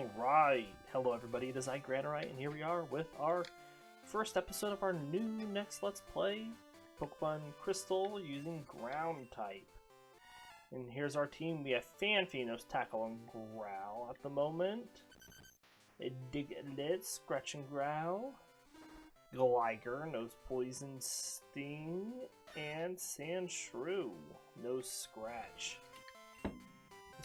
Alright, hello everybody, it is I, Granorite, and here we are with our first episode of our new next Let's Play, Pokemon Crystal using Ground type. And here's our team. We have Phanpy, Nose Tackle, and Growl at the moment. Diglett, Scratch and Growl. Gligar, Nose Poison, Sting, and Sandshrew, Nose Scratch.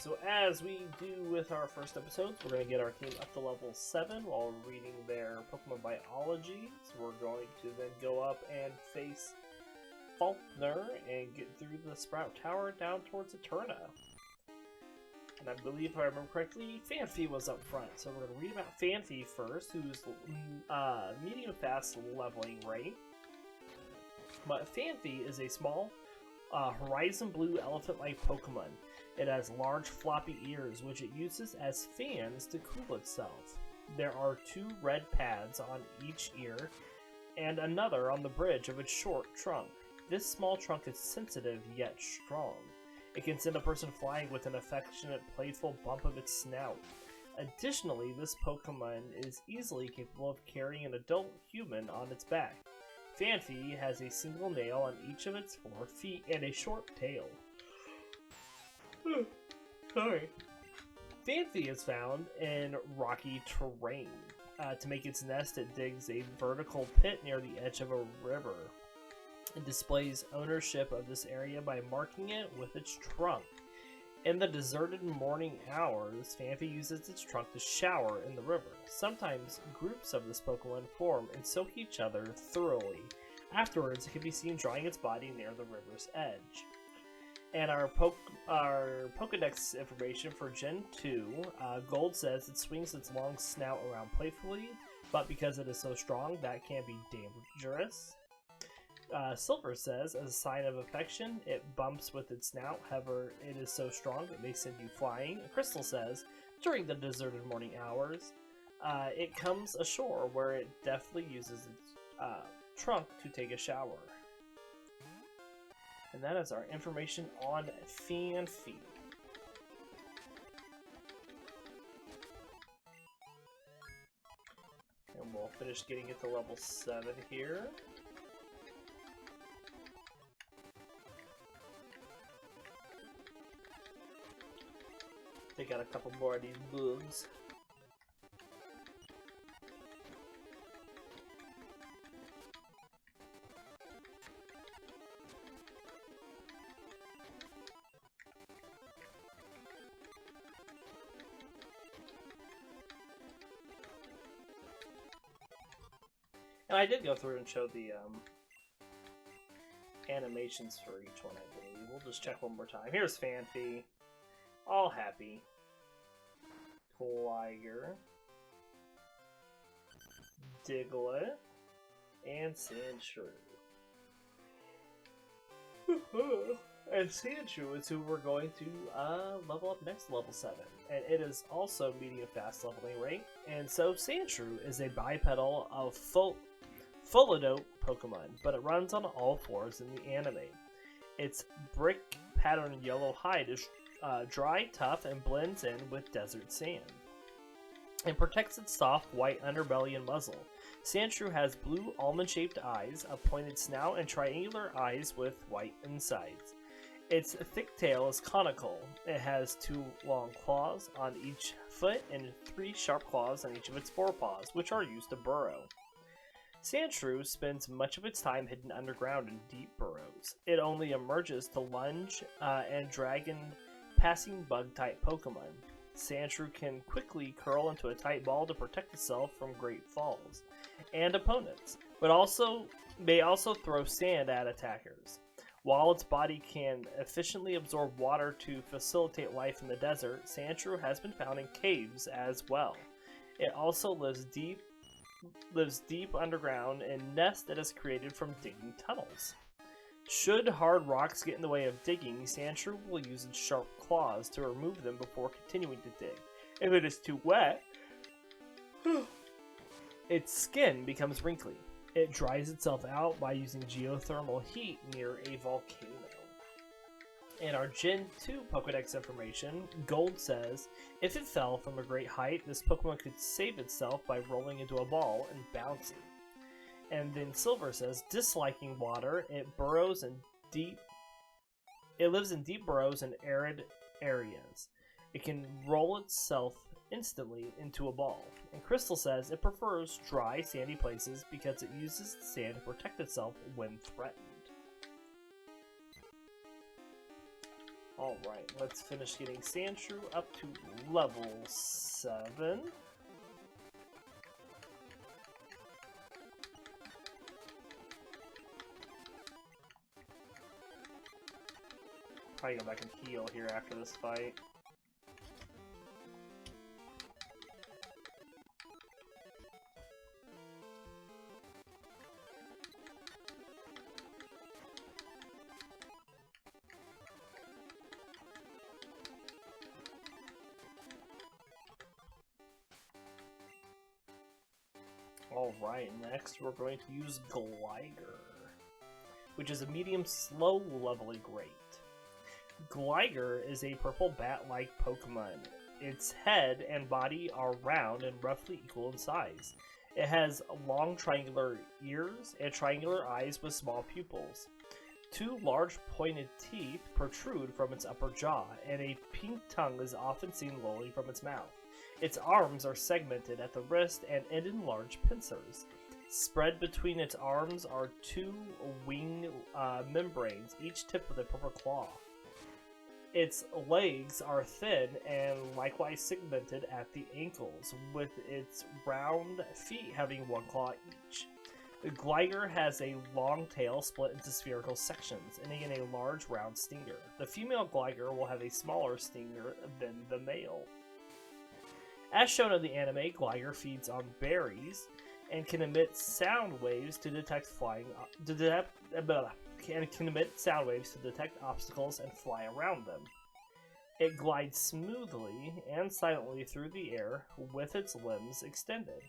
So as we do with our first episodes, we're going to get our team up to level 7 while reading their Pokemon Biology. So we're going to then go up and face Faulkner and get through the Sprout Tower down towards Eterna. And I believe, if I remember correctly, Phanpy was up front. So we're going to read about Phanpy first, who's medium fast leveling rate. But Phanpy is a small horizon blue elephant-like Pokemon. It has large floppy ears, which it uses as fans to cool itself. There are 2 red pads on each ear, and another on the bridge of its short trunk. This small trunk is sensitive yet strong. It can send a person flying with an affectionate, playful bump of its snout. Additionally, this Pokemon is easily capable of carrying an adult human on its back. Phanpy has a single nail on each of its 4 feet and a short tail. Sorry. Phanpy is found in rocky terrain. To make its nest, it digs a vertical pit near the edge of a river. It displays ownership of this area by marking it with its trunk. In the deserted morning hours, Phanpy uses its trunk to shower in the river. Sometimes groups of this Pokemon form and soak each other thoroughly. Afterwards, it can be seen drying its body near the river's edge. And our Pokedex information for Gen 2, Gold says it swings its long snout around playfully, but because it is so strong, that can be dangerous. Silver says, as a sign of affection, it bumps with its snout, however, it is so strong it may send you flying. Crystal says, during the deserted morning hours, it comes ashore where it deftly uses its trunk to take a shower. And that is our information on Phanpy. And we'll finish getting it to level 7 here. Take out a couple more of these bugs. And I did go through and show the animations for each one, I believe. We'll just check one more time. Here's Phanpy. All happy. Gligar. Diglett. And Sandshrew. And Sandshrew is who we're going to level up next to level 7. And it is also medium fast leveling rate. And so Sandshrew is a bipedal of Fulladope Pokemon, but it runs on all 4s in the anime. Its brick pattern yellow hide is dry, tough, and blends in with desert sand. It protects its soft white underbelly and muzzle. Sandshrew has blue almond-shaped eyes, a pointed snout, and triangular eyes with white insides. Its thick tail is conical. It has 2 long claws on each foot and 3 sharp claws on each of its forepaws, which are used to burrow. Sandshrew spends much of its time hidden underground in deep burrows. It only emerges to lunge and dragon passing bug-type Pokemon. Sandshrew can quickly curl into a tight ball to protect itself from great falls and opponents, but may also throw sand at attackers. While its body can efficiently absorb water to facilitate life in the desert, Sandshrew has been found in caves as well. It also lives deep underground in nests that is created from digging tunnels. Should hard rocks get in the way of digging, Sandshrew will use its sharp claws to remove them before continuing to dig. If it is too wet, its skin becomes wrinkly. It dries itself out by using geothermal heat near a volcano. In our Gen 2 Pokedex information, Gold says, if it fell from a great height, this Pokemon could save itself by rolling into a ball and bouncing. And then Silver says, disliking water, it lives in deep burrows and arid areas. It can roll itself instantly into a ball. And Crystal says it prefers dry, sandy places because it uses the sand to protect itself when threatened. Alright, let's finish getting Sandshrew up to level 7. Probably go back and heal here after this fight. Alright, next we're going to use Gligar, which is a medium slow leveling great. Gligar is a purple bat-like Pokemon. Its head and body are round and roughly equal in size. It has long triangular ears and triangular eyes with small pupils. 2 large pointed teeth protrude from its upper jaw, and a pink tongue is often seen lolling from its mouth. Its arms are segmented at the wrist and end in large pincers. Spread between its arms are 2 wing membranes, each tipped with a purple claw. Its legs are thin and likewise segmented at the ankles, with its round feet having 1 claw each. The Gligar has a long tail split into spherical sections, ending in a large round stinger. The female Gligar will have a smaller stinger than the male. As shown in the anime, Gligar feeds on berries and can emit sound waves to detect obstacles and fly around them. It glides smoothly and silently through the air with its limbs extended,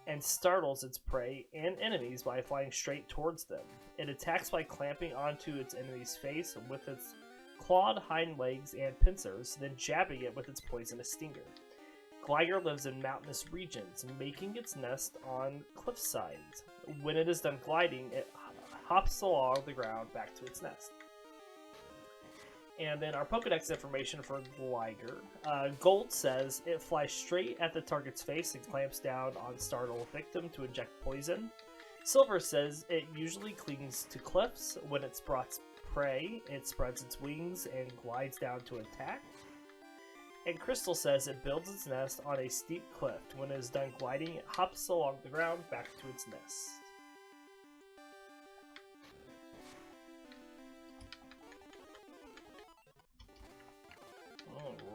and startles its prey and enemies by flying straight towards them. It attacks by clamping onto its enemy's face with its clawed hind legs and pincers, then jabbing it with its poisonous stinger. Gligar lives in mountainous regions, making its nest on cliff sides. When it is done gliding, it hops along the ground back to its nest. And then our Pokedex information for Gligar. Gold says it flies straight at the target's face and clamps down on startled victim to inject poison. Silver says it usually clings to cliffs. When it spots prey, it spreads its wings and glides down to attack. And Crystal says it builds its nest on a steep cliff. When it is done gliding, it hops along the ground back to its nest.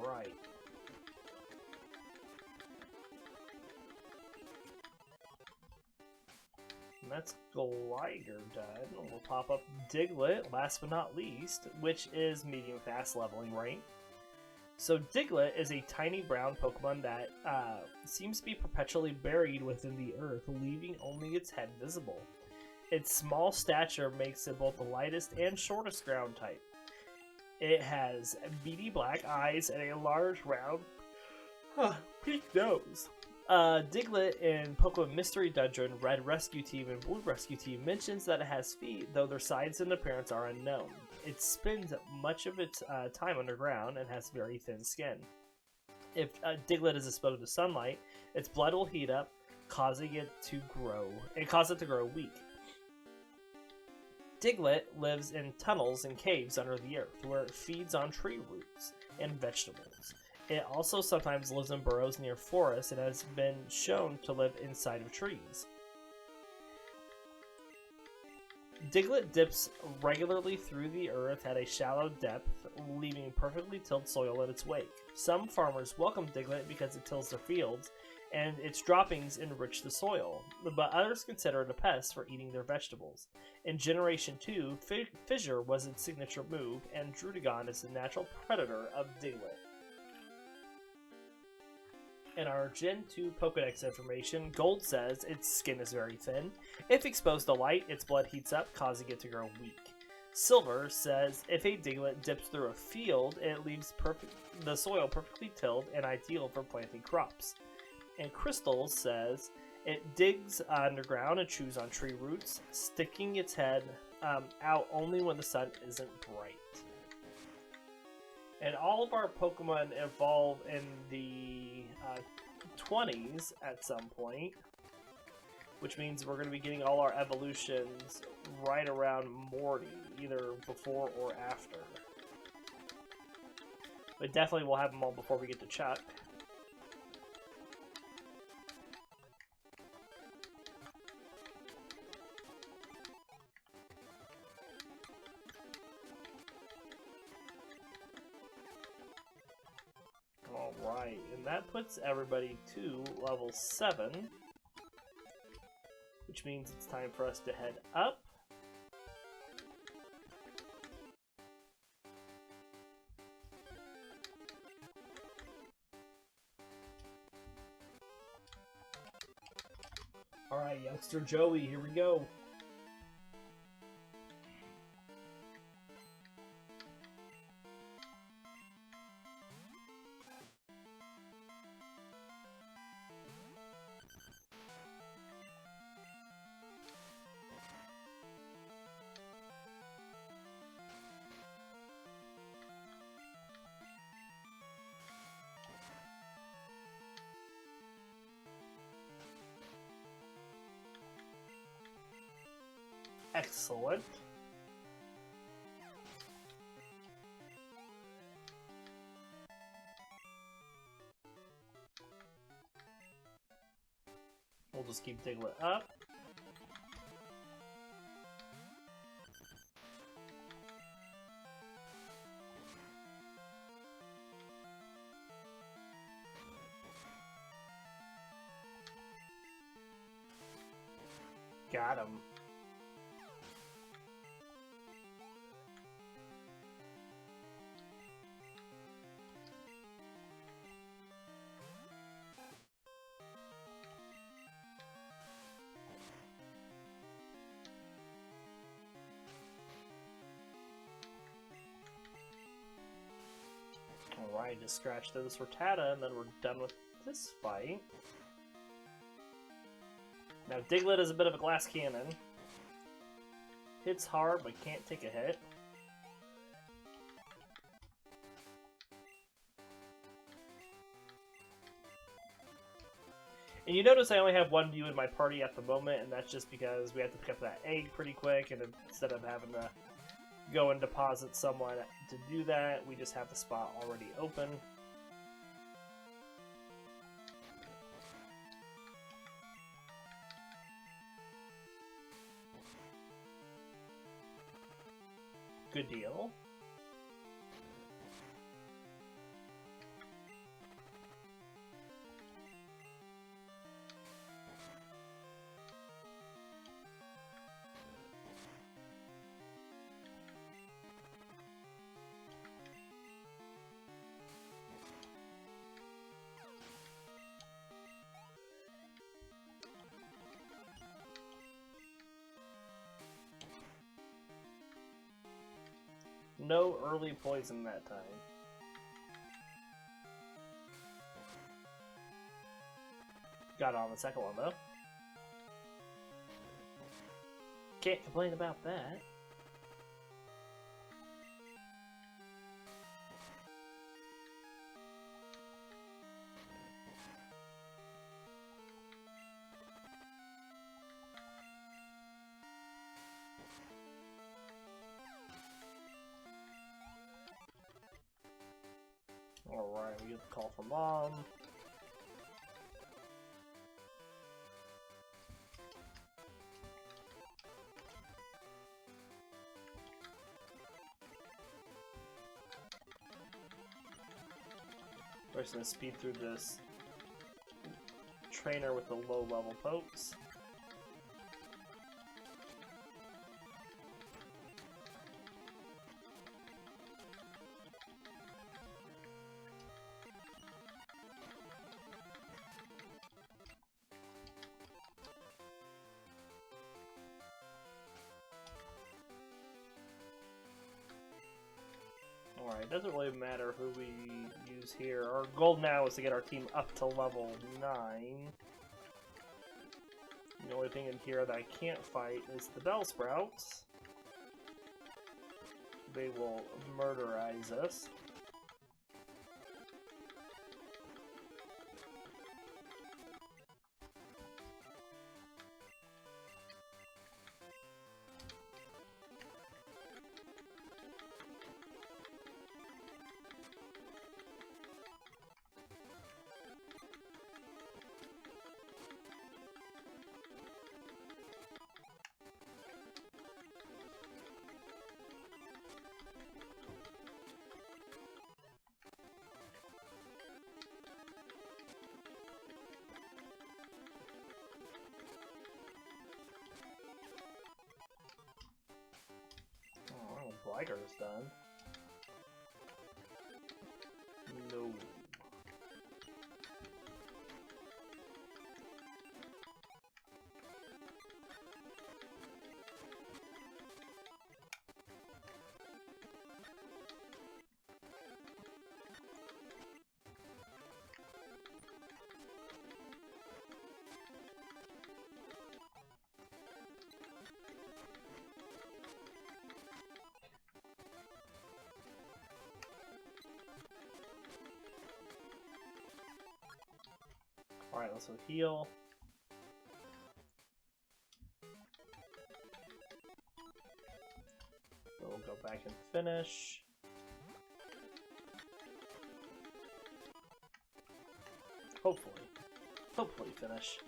Alright. And that's Gligar done. We'll pop up Diglett, last but not least, which is medium fast leveling rank. So Diglett is a tiny brown Pokemon that seems to be perpetually buried within the earth, leaving only its head visible. Its small stature makes it both the lightest and shortest ground type. It has beady black eyes and a large round pink nose. Diglett in Pokemon Mystery Dungeon, Red Rescue Team and Blue Rescue Team mentions that it has feet, though their size and appearance are unknown. It spends much of its time underground and has very thin skin. If Diglett is exposed to sunlight, its blood will heat up, causing it to grow weak. Diglett lives in tunnels and caves under the earth, where it feeds on tree roots and vegetables. It also sometimes lives in burrows near forests and has been shown to live inside of trees. Diglett dips regularly through the earth at a shallow depth, leaving perfectly tilled soil in its wake. Some farmers welcome Diglett because it tills their fields, and its droppings enrich the soil, but others consider it a pest for eating their vegetables. In Generation 2, Fissure was its signature move, and Druddigon is the natural predator of Diglett. In our Gen 2 Pokedex information, Gold says its skin is very thin. If exposed to light, its blood heats up, causing it to grow weak. Silver says if a Diglett dips through a field, it leaves the soil perfectly tilled and ideal for planting crops. And Crystal says it digs underground and chews on tree roots, sticking its head out only when the sun isn't bright. And all of our Pokemon evolve in the 20s at some point, which means we're going to be getting all our evolutions right around Morty, either before or after. But definitely we'll have them all before we get to Chuck. Alright, and that puts everybody to level 7. Which means it's time for us to head up. Alright, youngster Joey, here we go. Excellent. We'll just keep Diglett up. Got him. Alright, just scratch those for Tata, and then we're done with this fight. Now, Diglett is a bit of a glass cannon. Hits hard, but can't take a hit. And you notice I only have one view in my party at the moment, and that's just because we have to pick up that egg pretty quick, and instead of having to go and deposit someone to do that, we just have the spot already open. Good deal. No early poison that time. Got on the second one, though. Can't complain about that. Alright, we get the call from Mom. We're just going to speed through this trainer with the low level pokes. Alright, doesn't really matter who we use here. Our goal now is to get our team up to level 9. The only thing in here that I can't fight is the Bellsprouts. They will murderize us. Gligar's done. No. Alright, let's heal. So we'll go back and finish. Hopefully finish.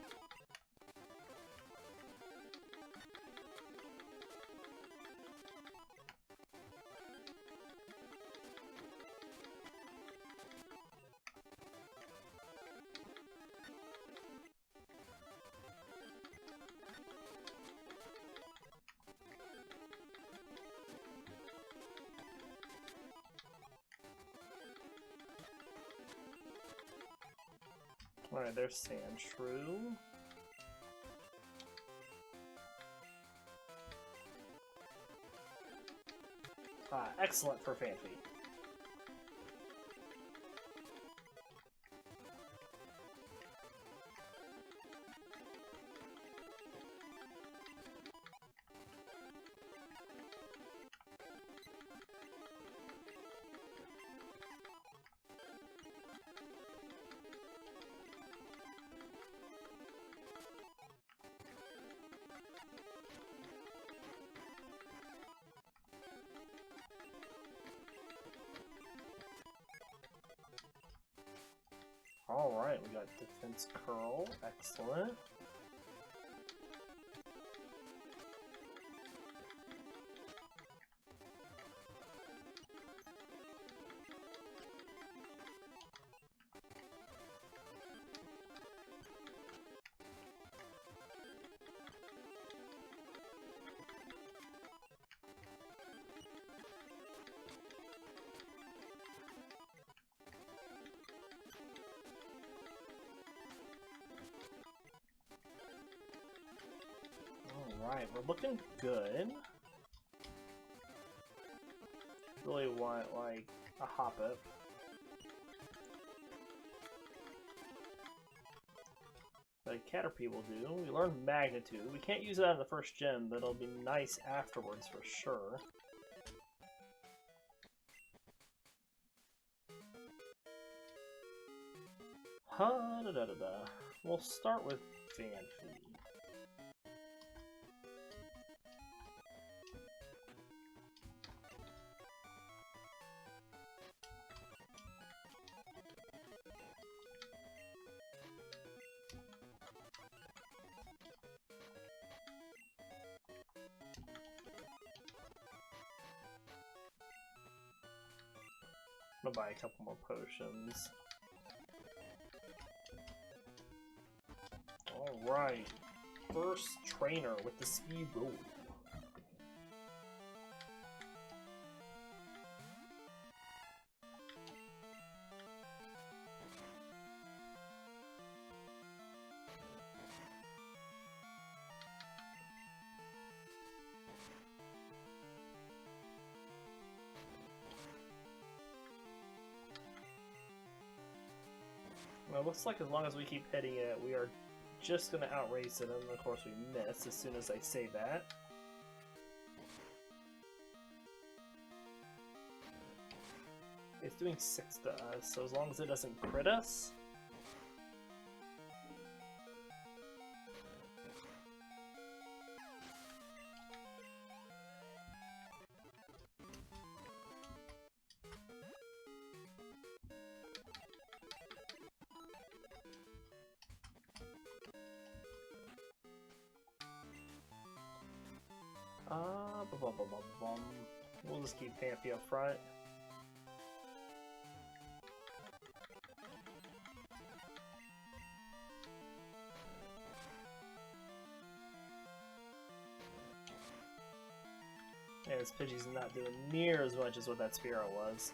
Alright, there's Sandshrew. Excellent for Phanpy. Alright, we got Defense Curl. Excellent. Alright, we're looking good. Really want, like, a Hop-Up. Like Caterpie will do. We learned Magnitude. We can't use that in the first gym, but it'll be nice afterwards for sure. Ha-da-da-da-da. We'll start with Phanpy. I'm gonna buy a couple more potions. Alright. First trainer with the speed roll. Well, it looks like as long as we keep hitting it, we are just going to outrace it, and of course we miss as soon as I say that. It's doing 6 to us, so as long as it doesn't crit us... We'll just keep Phanpy up front. Yeah, this Pidgey's not doing near as much as what that Spearow was.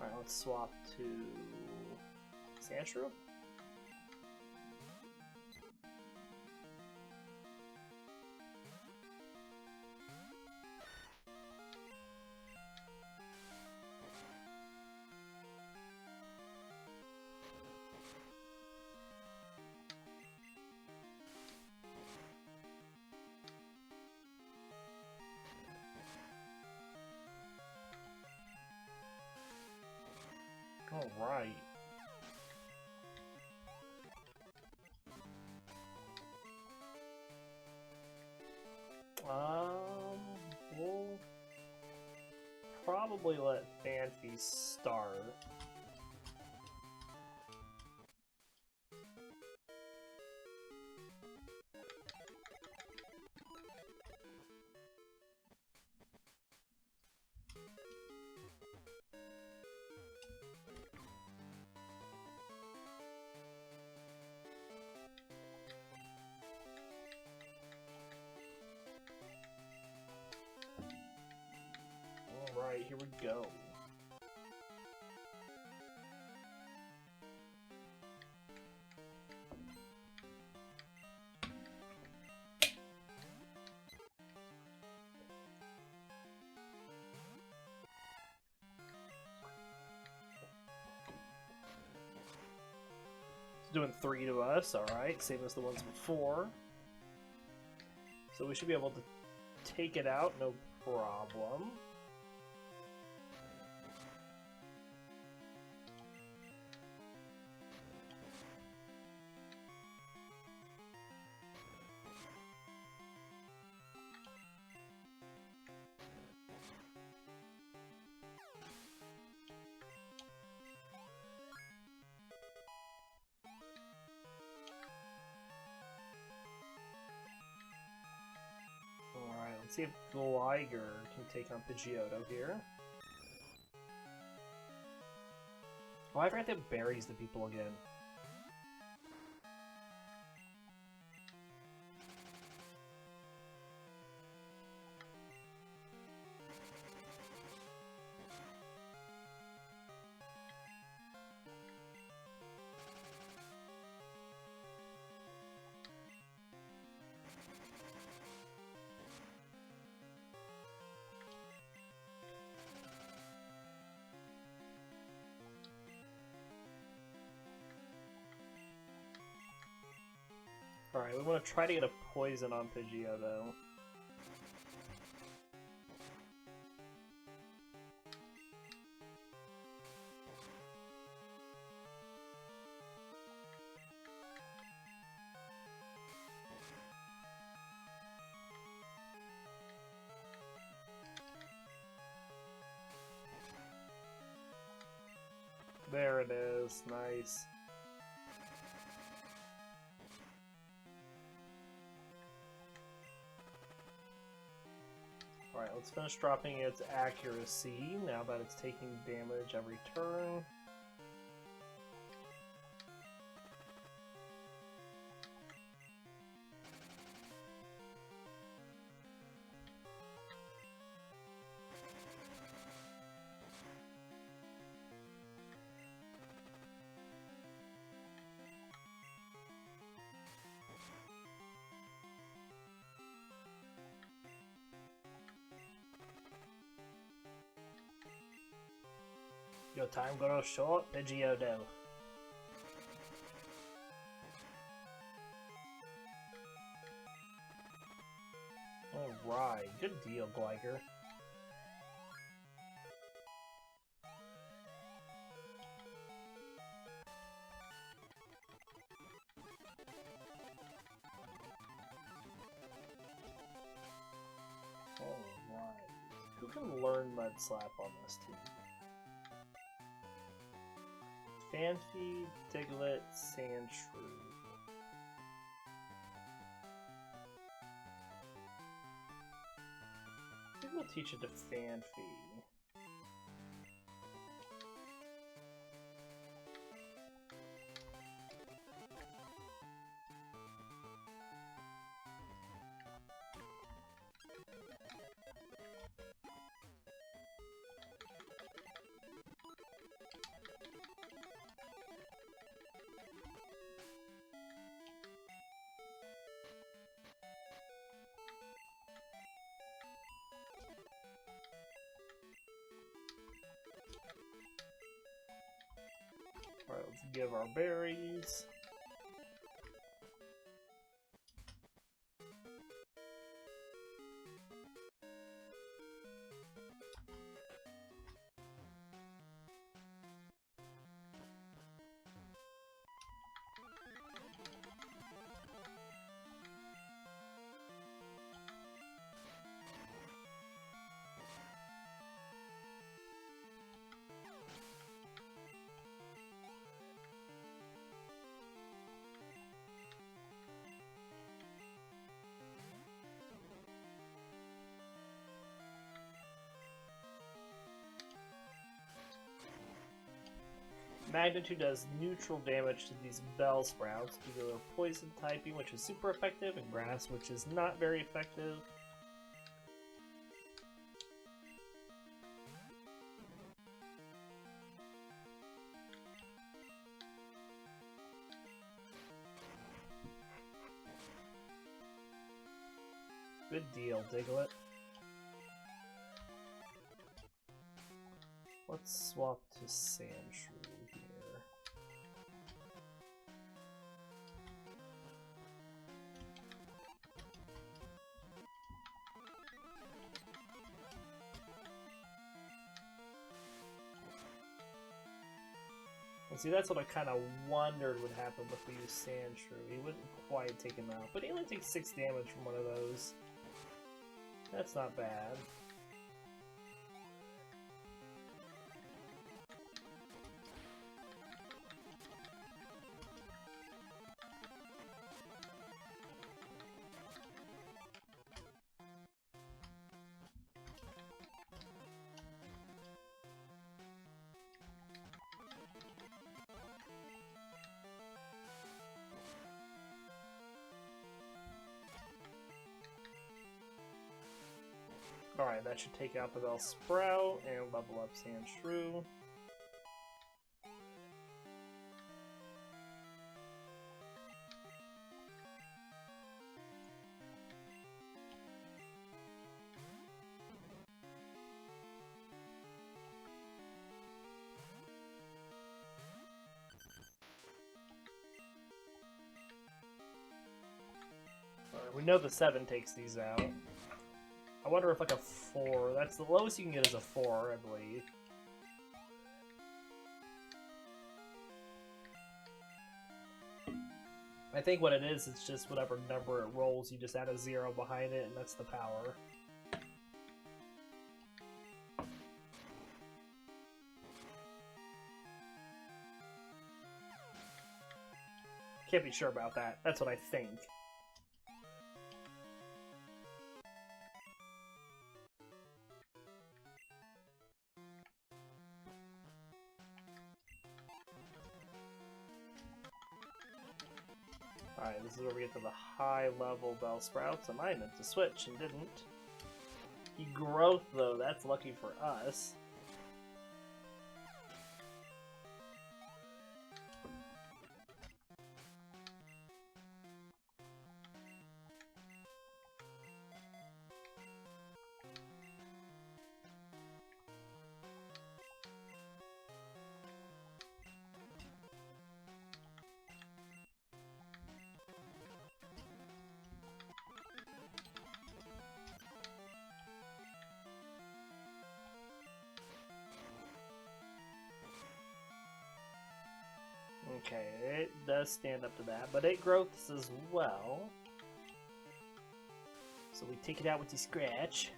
Alright, let's swap to Sandshrew. Alright. We'll probably let Phanpy start. Alright, here we go. It's doing 3 to us, alright, same as the ones before. So we should be able to take it out, no problem. Let's see if Gligar can take on Pidgeotto here. Oh, I forgot that berries the people again. Alright, we want to try to get a poison on Pidgeotto. There it is, nice. Alright, let's finish dropping its accuracy now that it's taking damage every turn. Your time grows short, Pidgeotto. Alright, good deal, Gligar. Alright. Who can learn Mud Slap on this team? Phanpy, Diglett, Sandshrew. I think we'll teach it to Phanpy. Alright, let's give our berries. Magnitude does neutral damage to these Bellsprouts due to their poison typing, which is super effective, and grass, which is not very effective. Good deal, Diglett. Let's swap to Sandshrew here. And see, that's what I kind of wondered would happen if we use Sandshrew. He wouldn't quite take him out, but he only takes 6 damage from one of those. That's not bad. Alright, that should take out the Bellsprout and level up Sandshrew. Alright, we know the 7 takes these out. I wonder if like a 4, that's the lowest you can get is a 4, I believe. I think what it is, it's just whatever number it rolls, you just add a 0 behind it, and that's the power. Can't be sure about that. That's what I think. Alright, this is where we get to the high-level Bellsprouts, and I meant to switch and didn't. Growth, though, that's lucky for us. Okay, it does stand up to that, but it growths as well. So we take it out with the scratch.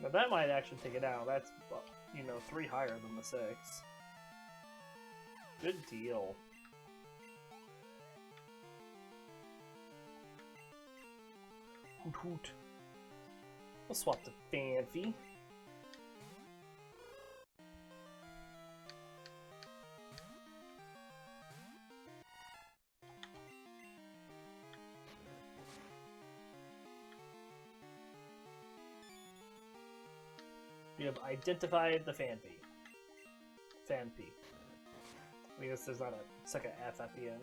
Now that might actually take it out. That's, you know, 3 higher than the 6. Good deal. Hoot hoot. We'll swap to Phanpy. We have identified the Phanpy. Phanpy. I guess there's not a second F at the end.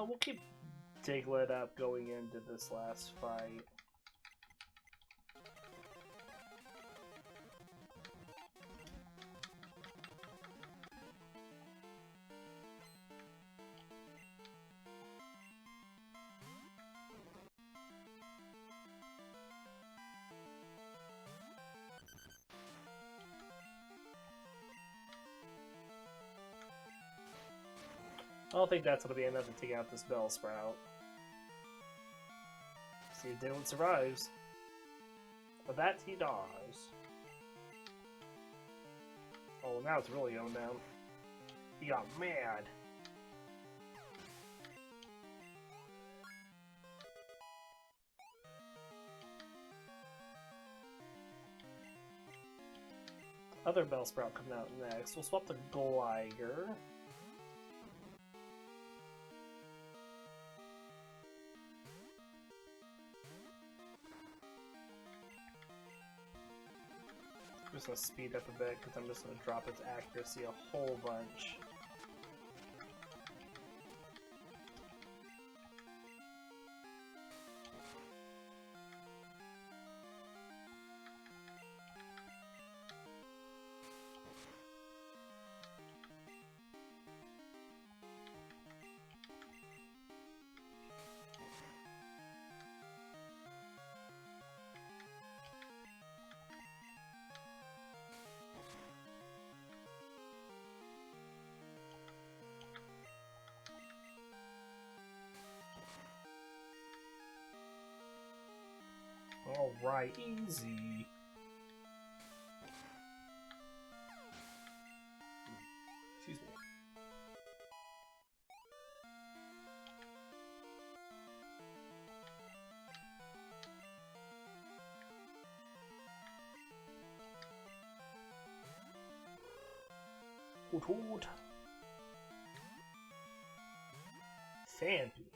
We'll keep Diglett up going into this last fight. I don't think that's going to be enough to take out this Bellsprout. See if Diglett survives. But that he does. Oh, now it's really going down. He got mad. Other Bellsprout coming out next. We'll swap to Gligar. I'm just going to speed up a bit because I'm just going to drop its accuracy a whole bunch. Alright, easy. Excuse me. Hoot hoot. Phanpy.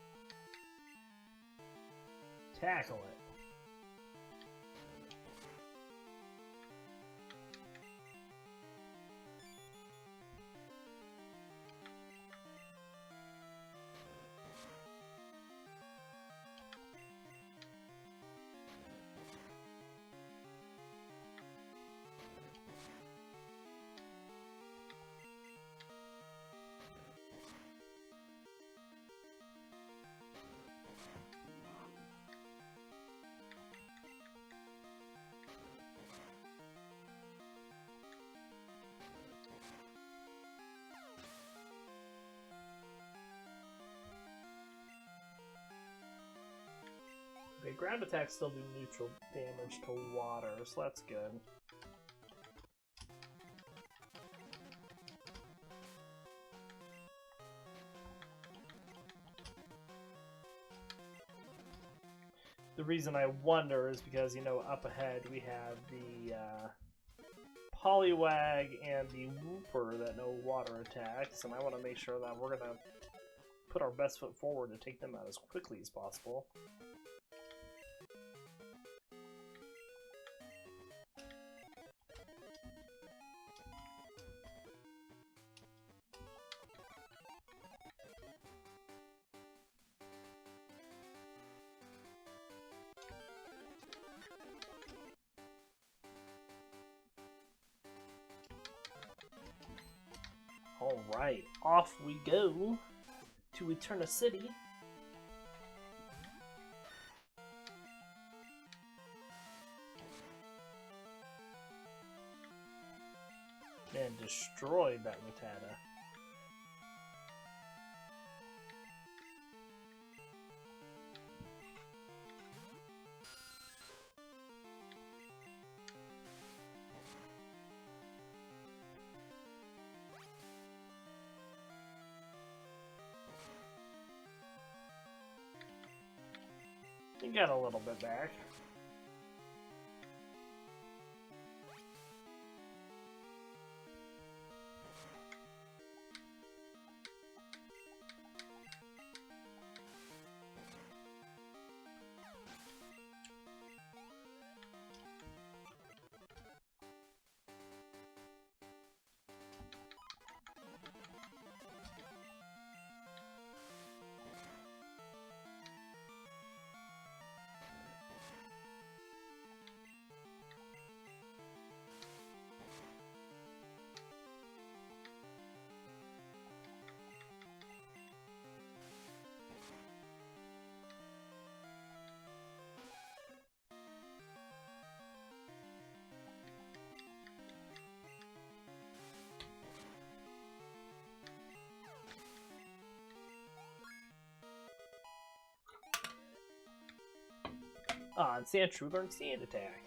Tackle it. Okay, ground attacks still do neutral damage to water, so that's good. The reason I wonder is because, you know, up ahead we have the Poliwag and the Wooper that know water attacks, and I want to make sure that we're going to put our best foot forward to take them out as quickly as possible. Alright, off we go to Eterna City. And destroyed that Rattata. You got a little bit back. And Sandshrew learned Sand Attack.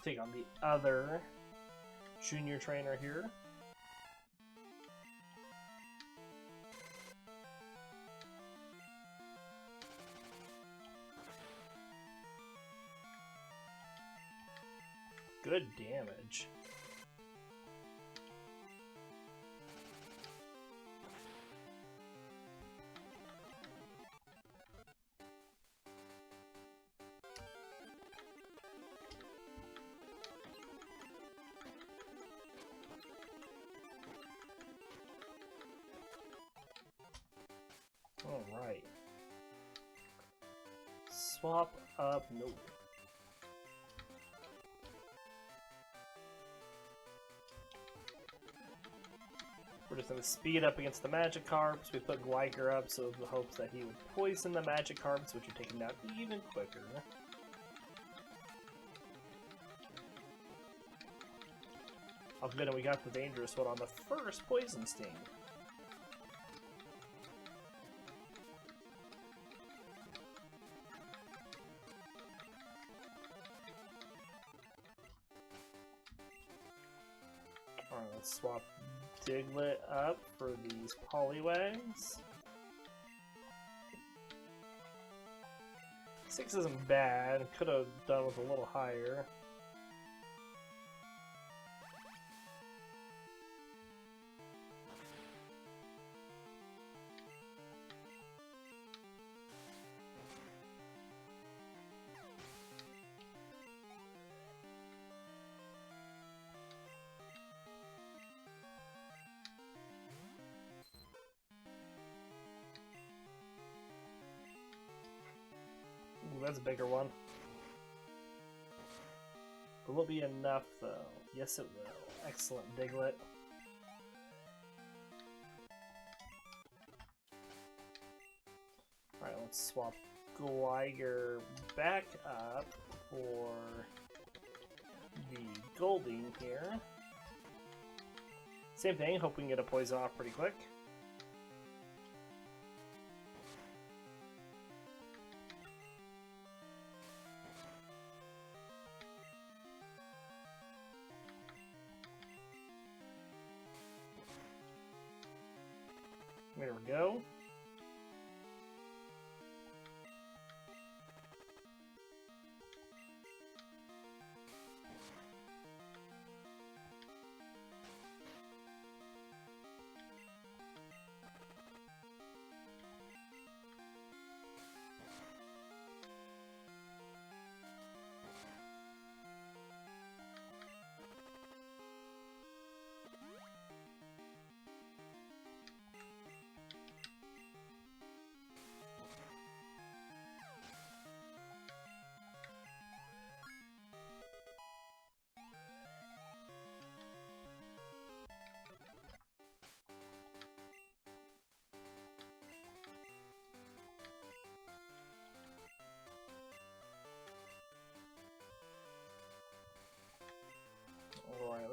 Take on the other junior trainer here. Good damage. All right. Swap up. Nope. We're just going to speed up against the Magikarps. We put Gligar up so in the hopes that he would poison the Magikarps, which would take him down even quicker. I'll admit we got the dangerous one on the first Poison Sting. Alright, let's swap Diglett up for these Poliwags. 6 isn't bad, could have done with a little higher. Ooh, that's a bigger one. Will it be enough, though? Yes, it will. Excellent, Diglett. Alright, let's swap Gligar back up for the Golding here. Same thing, hope we can get a poison off pretty quick. There we go.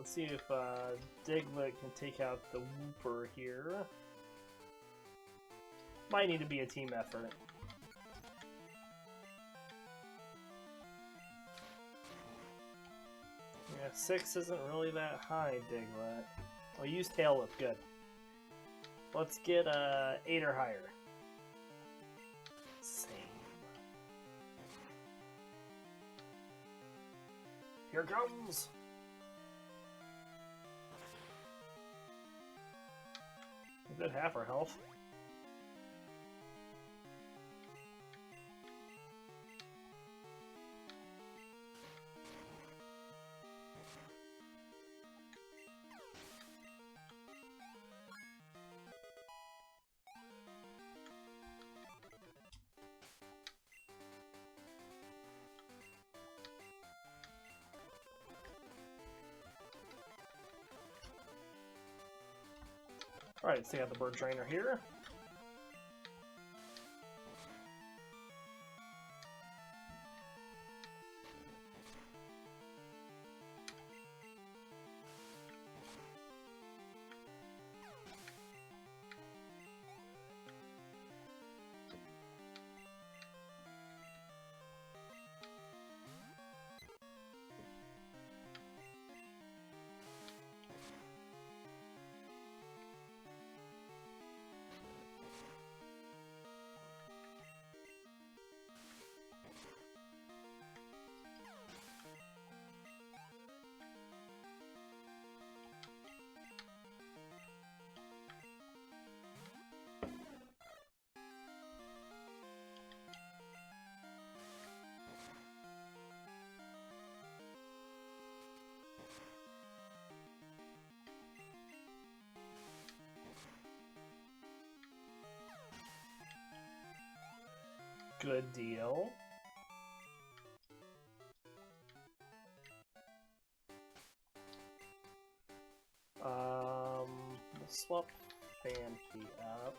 Let's see if Diglett can take out the Wooper here. Might need to be a team effort. Yeah, 6 isn't really that high, Diglett. I'll use Tail Whip, good. Let's get 8 or higher. Same. Here it comes! A good half our health. Alright, let's take out the bird trainer here. Good deal. We'll swap Phanpy up.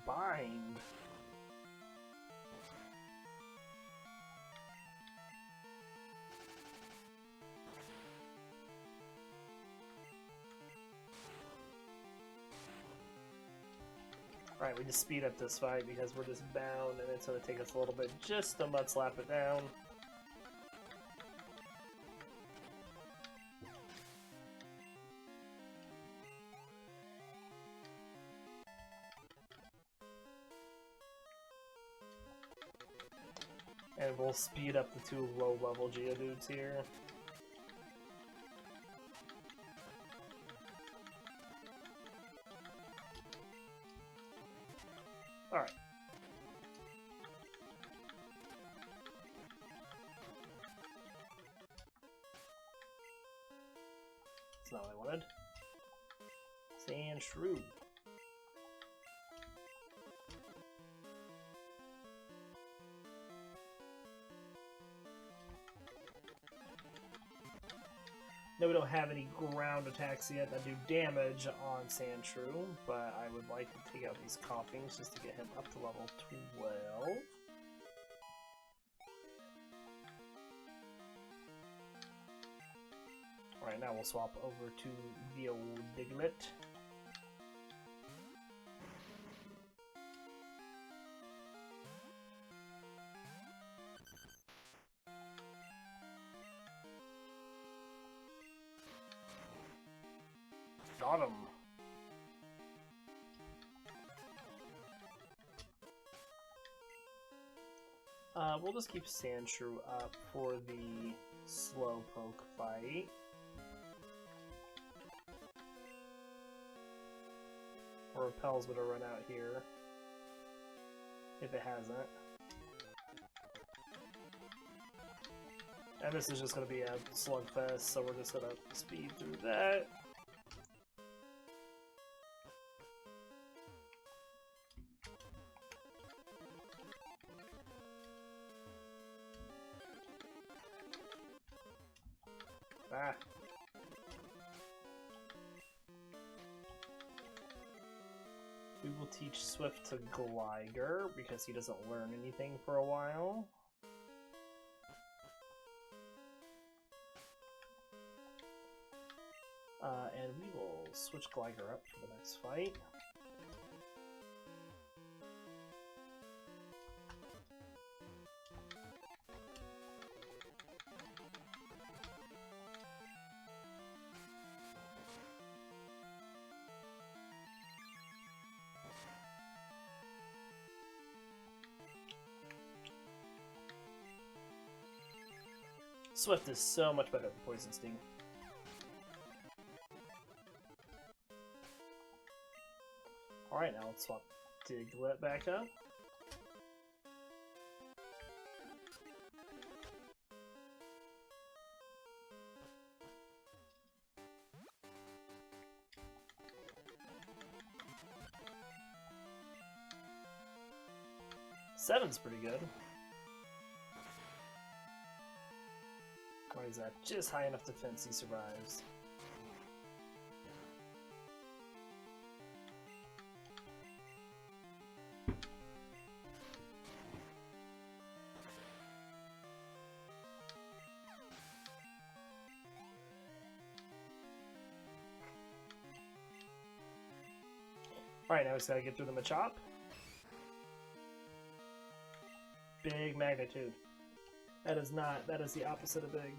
Bind. Alright, we just speed up this fight because we're just bound and it's going to take us a little bit just to mud slap it down. And we'll speed up the 2 low-level Geodudes here. Alright. That's not what I wanted. Sandshrew. No, we don't have any ground attacks yet that do damage on Sandshrew, but I would like to take out these coughings just to get him up to level 12. Alright, now we'll swap over to the old Diglett. Got him. We'll just keep Sandshrew up for the Slowpoke fight. Or Repel's gonna run out here. If it hasn't. And this is just gonna be a slugfest, so we're just gonna speed through that. Ah. We will teach Swift to Gligar because he doesn't learn anything for a while. And we will switch Gligar up for the next fight. Swift is so much better than Poison Sting. Alright, now let's swap Diglett back up. Seven's pretty good. Why is that? Just high enough defense, he survives. Alright, now we just gotta get through the Machop. Big magnitude. That is not, that is the opposite of big.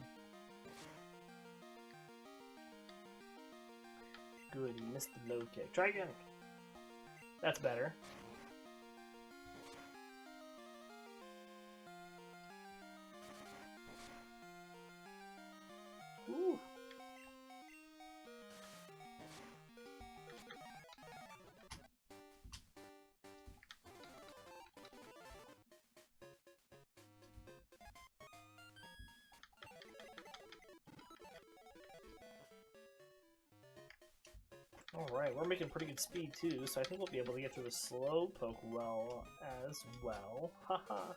Good, you missed the low kick. Try again. That's better. Ooh. Alright, we're making pretty good speed too, so I think we'll be able to get through the Slowpoke well as well. Haha.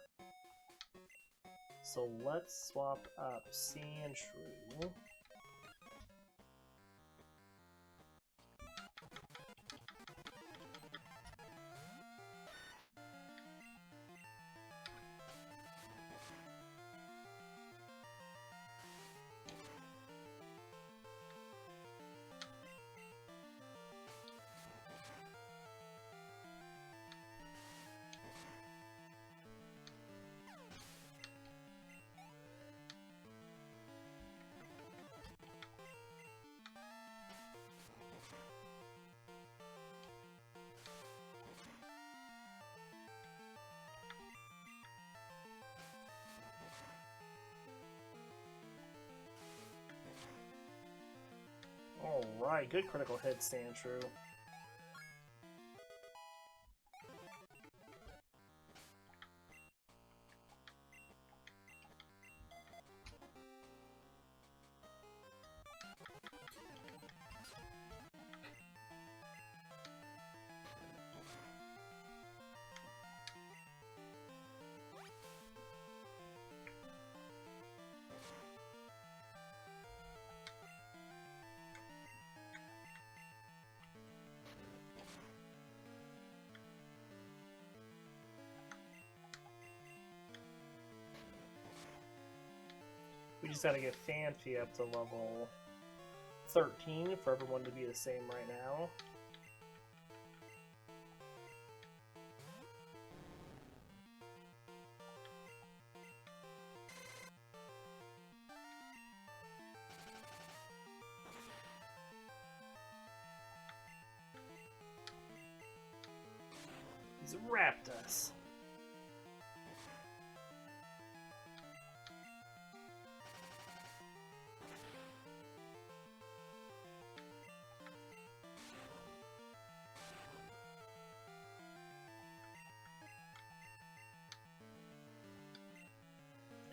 So let's swap up Sandshrew. Alright, good critical hit, Sandshrew. We just gotta get Phanpy up to level 13 for everyone to be the same right now. He's wrapped us.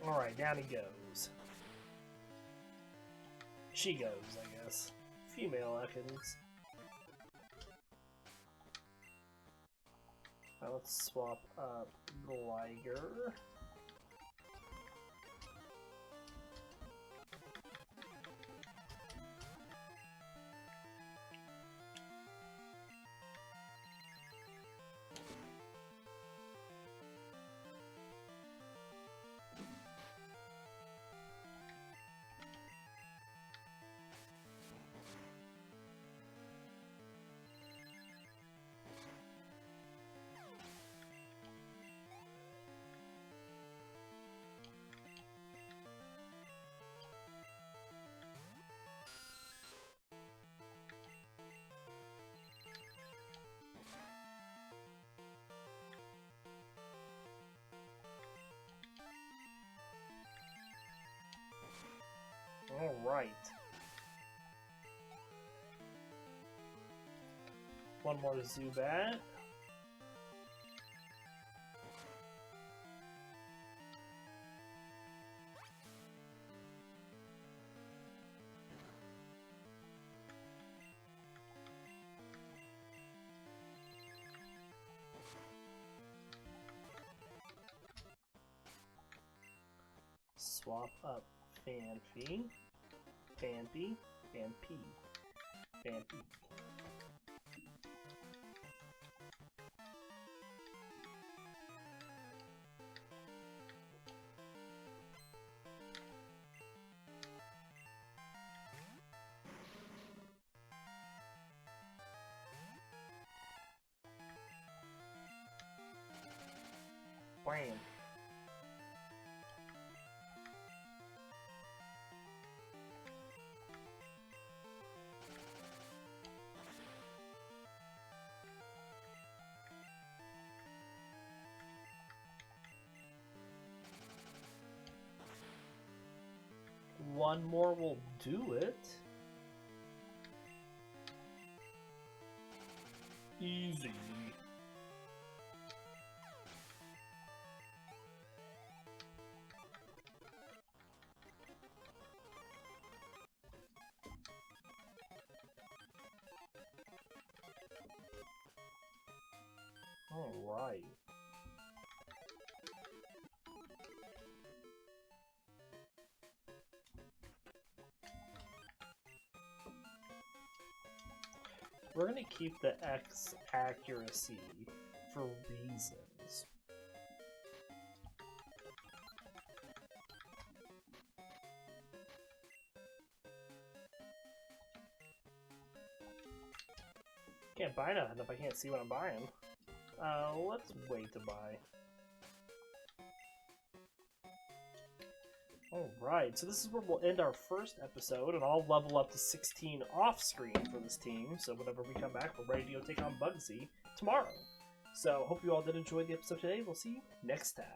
Alright, down he goes. She goes, I guess. Female Ekans. Now let's swap up Gligar. Alright. One more Zubat. Swap up Phanpy, Phanpy, Phanpy, Phanpy. Bam. One more will do it. Easy. All right. We're going to keep the X accuracy for reasons. Can't buy nothing if I can't see what I'm buying. Let's wait to buy. Alright, so this is where we'll end our first episode, and I'll level up to 16 off-screen for this team, so whenever we come back, we're ready to go take on Bugsy tomorrow. So, hope you all did enjoy the episode today. We'll see you next time.